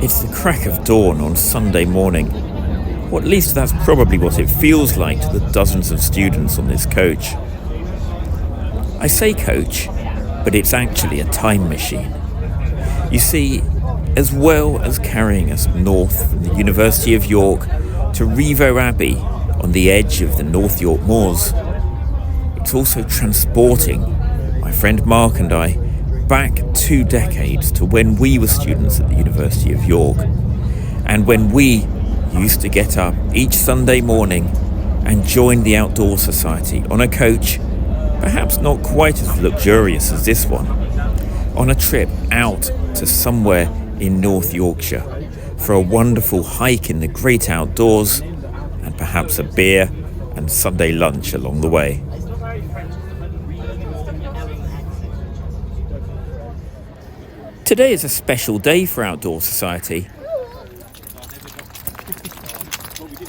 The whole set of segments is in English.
It's the crack of dawn on Sunday morning, or at least that's probably what it feels like to the dozens of students on this coach. I say coach, but it's actually a time machine. You see, as well as carrying us north from the University of York to Rievaulx Abbey on the edge of the North York moors, it's also transporting my friend Mark and I back 2 decades to when we were students at the University of York, and when we used to get up each Sunday morning and join the Outdoor Society on a coach, perhaps not quite as luxurious as this one, on a trip out to somewhere in North Yorkshire for a wonderful hike in the great outdoors and perhaps a beer and Sunday lunch along the way. Today is a special day for Outdoor Society.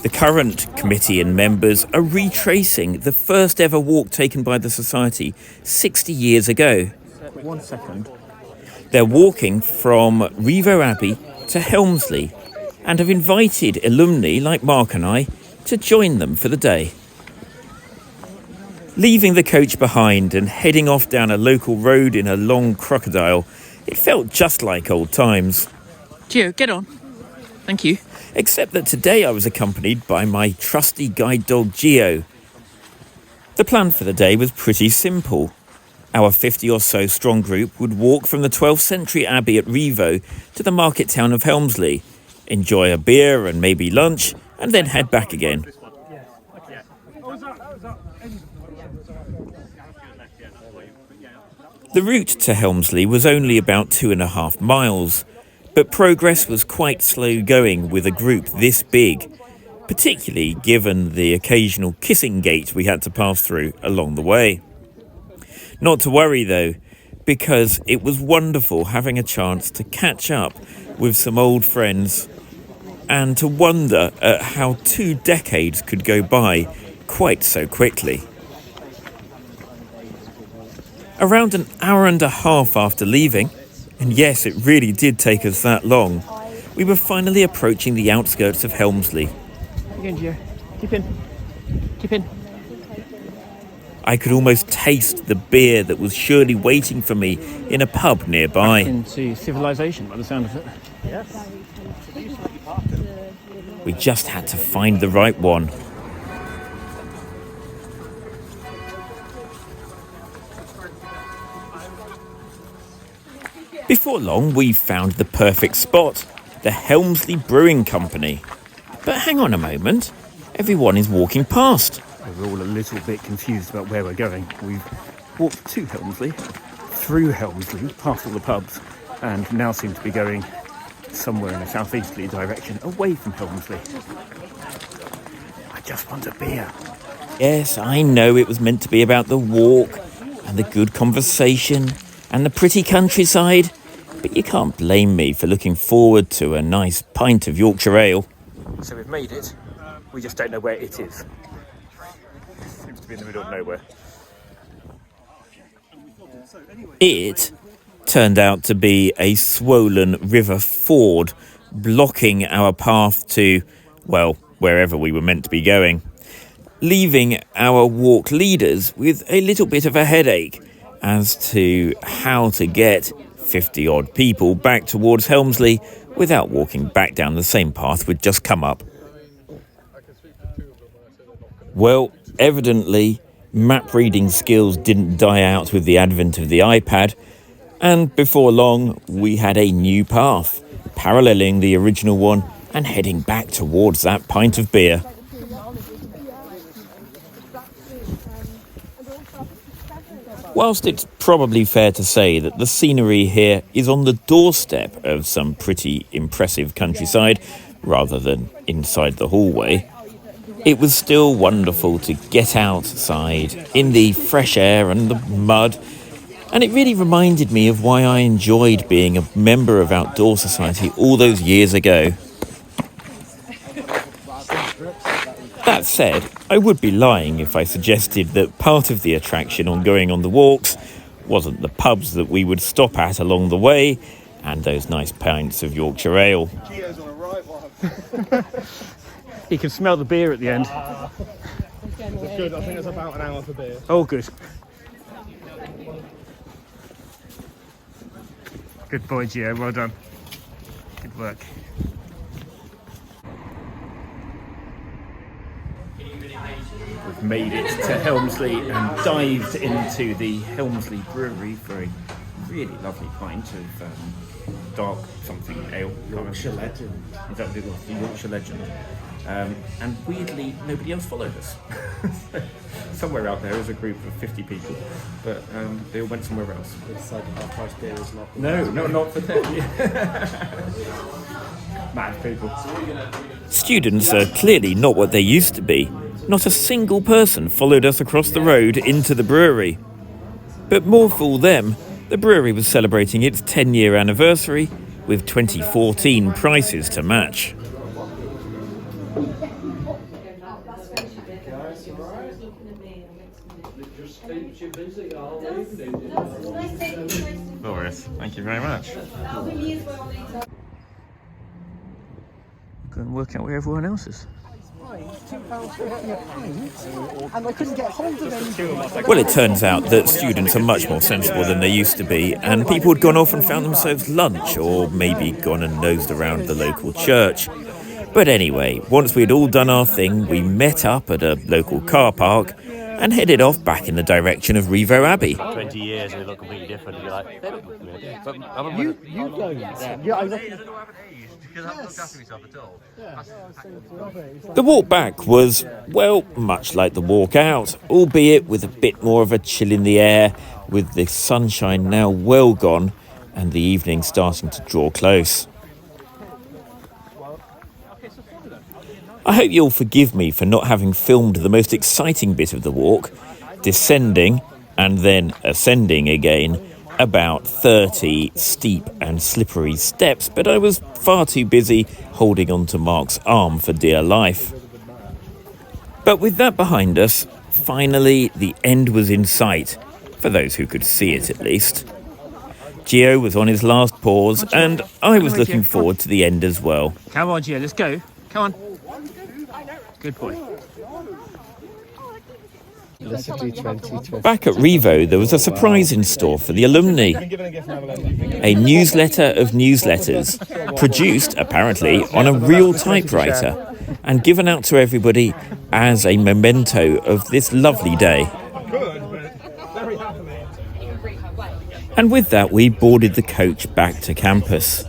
The current committee and members are retracing the first ever walk taken by the Society 60 years ago. 1 second. They're walking from Rievaulx Abbey to Helmsley and have invited alumni like Mark and I to join them for the day. Leaving the coach behind and heading off down a local road in a long crocodile, it felt just like old times. Gio, get on. Thank you. Except that today I was accompanied by my trusty guide dog Gio. The plan for the day was pretty simple. Our 50 or so strong group would walk from the 12th century abbey at Rievaulx to the market town of Helmsley, enjoy a beer and maybe lunch, and then head back again. The route to Helmsley was only about 2.5 miles, but progress was quite slow going with a group this big, particularly given the occasional kissing gate we had to pass through along the way. Not to worry though, because it was wonderful having a chance to catch up with some old friends and to wonder at how 2 decades could go by quite so quickly. Around an hour and a half after leaving, and yes, it really did take us that long, we were finally approaching the outskirts of Helmsley. Again, Gio. Keep in. Keep in. I could almost taste the beer that was surely waiting for me in a pub nearby. Into civilization, by the sound of it. Yes. We just had to find the right one. Before long, we found the perfect spot, the Helmsley Brewing Company. But hang on a moment, everyone is walking past. We're all a little bit confused about where we're going. We've walked to Helmsley, through Helmsley, past all the pubs, and now seem to be going somewhere in a southeasterly direction, away from Helmsley. I just want a beer. Yes, I know it was meant to be about the walk and the good conversation and the pretty countryside, but you can't blame me for looking forward to a nice pint of Yorkshire ale. So we've made it. We just don't know where it is. Seems to be in the middle of nowhere. It turned out to be a swollen river ford blocking our path to, well, wherever we were meant to be going, leaving our walk leaders with a little bit of a headache as to how to get 50-odd people back towards Helmsley without walking back down the same path we'd just come up. Well, evidently, map reading skills didn't die out with the advent of the iPad, and before long, we had a new path, paralleling the original one and heading back towards that pint of beer. Whilst it's probably fair to say that the scenery here is on the doorstep of some pretty impressive countryside, rather than inside the hallway, it was still wonderful to get outside in the fresh air and the mud, and it really reminded me of why I enjoyed being a member of Outdoor Society all those years ago. That said, I would be lying if I suggested that part of the attraction on going on the walks wasn't the pubs that we would stop at along the way and those nice pints of Yorkshire ale. Gio's on a right one. You can smell the beer at the end. That's good. I think it's about an hour for beer. Oh, good. Good boy, Gio. Well done. Good work. We've made it to Helmsley and dived into the Helmsley Brewery for a really lovely pint of dark something ale. Yorkshire Legend. Exactly, the Yorkshire Legend. And weirdly, nobody else followed us. Somewhere out there is a group of 50 people, but they all went somewhere else. It's like half-price beer is not. No, not for them. Mad people. Students are clearly not what they used to be. Not a single person followed us across the road into the brewery. But more fool them, the brewery was celebrating its 10-year anniversary with 2014 prices to match. Glorious, thank you very much. Go and work out where everyone else is. And I couldn't get hold of them. Well, it turns out that students are much more sensible than they used to be, and people had gone off and found themselves lunch, or maybe gone and nosed around the local church. But anyway, once we'd all done our thing, we met up at a local car park and headed off back in the direction of Rievaulx Abbey. 20 years and they look completely different. You're like, they look familiar. But I remember You don't. Yeah, I look. The walk back was, well, much like the walk out, albeit with a bit more of a chill in the air, with the sunshine now well gone and the evening starting to draw close. I hope you'll forgive me for not having filmed the most exciting bit of the walk, descending and then ascending again, about 30 steep and slippery steps, but I was far too busy holding onto Mark's arm for dear life. But with that behind us, finally the end was in sight, for those who could see it at least. Gio was on his last pause, and I was looking forward to the end as well. Come on, Gio, let's go. Come on. Good boy. Back at Rievaulx, there was a surprise in store for the alumni. A newsletter of newsletters, produced, apparently, on a real typewriter, and given out to everybody as a memento of this lovely day. And with that, we boarded the coach back to campus.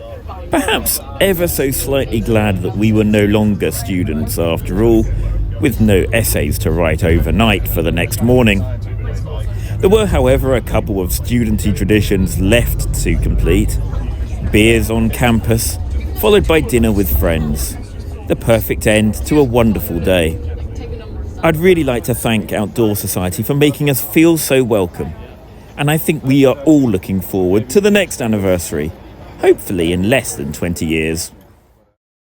Perhaps ever so slightly glad that we were no longer students after all, with no essays to write overnight for the next morning. There were, however, a couple of studenty traditions left to complete. Beers on campus, followed by dinner with friends. The perfect end to a wonderful day. I'd really like to thank Outdoor Society for making us feel so welcome. And I think we are all looking forward to the next anniversary, hopefully in less than 20 years.